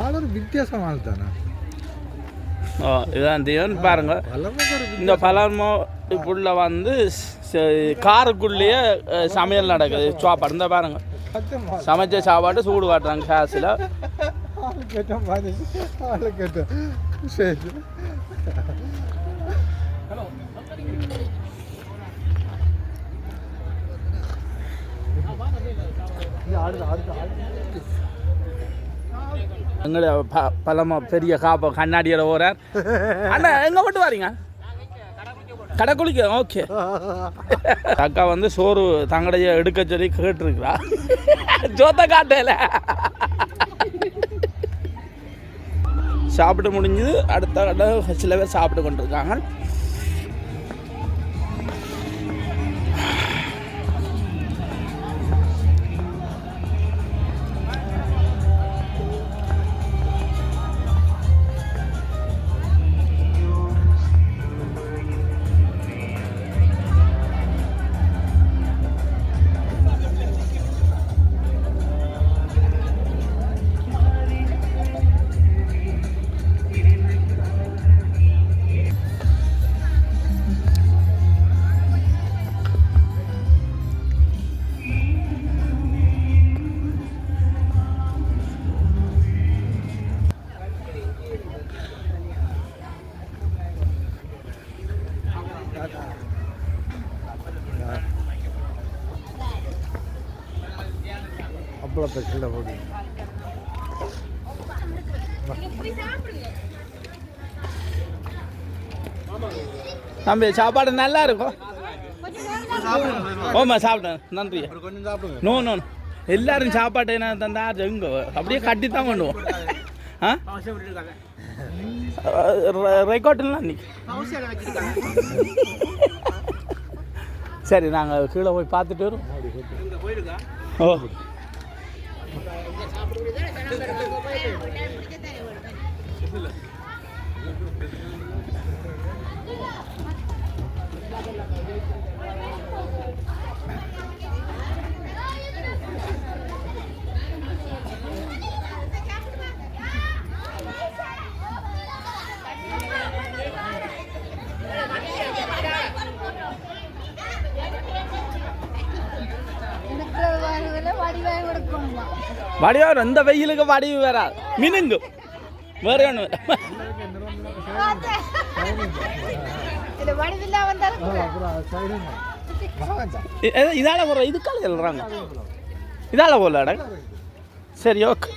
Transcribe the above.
ஆளு வித்தியாசமாக தானே. ஓ இதுதான் தீவன் பாருங்க. இந்த பழமோ இப்புள்ள வந்து காருக்குள்ளேயே சமையல் நடக்குது. சாப்பாடு இந்த பாருங்க, சமைச்ச சாப்பாடு சூடு காட்டுறாங்க கேஸில். எங்களுடைய பழமோ பெரிய காப்போ கண்ணாடியோட ஓரார். அண்ணா எங்கே மட்டும் வாரீங்க? கடை குளிக்க. ஓகே. அக்கா வந்து சோறு தங்கடைய எடுக்க சொல்லி கேட்டுருக்குறா. ஜோத்த காட்டல சாப்பிட்டு முடிஞ்சது. அடுத்த கடை சில பேர் சாப்பிட்டு கொண்டிருக்காங்க. அவ்வளோ பிரச்சனை போடு. தம்பி சாப்பாடு நல்லா இருக்கும். ஓமா சாப்பிட்டேன், நன்றி. நோ நோ எல்லாரும் சாப்பாடு என்ன தந்தா எங்க அப்படியே கட்டி தான் பண்ணுவோம். ஆ ரெக்கார்ட்லாம் இன்னைக்கு சரி நாங்கள் கீழே போய் பார்த்துட்டு வரோம். ஓ வடிவார் இந்த வெயிலுக்கு வடிவு வேற மினுங்கு வேற ஒன்று. இதால போடுற இதுக்கால எழுறாங்க. இதால போடல. சரி ஓகே.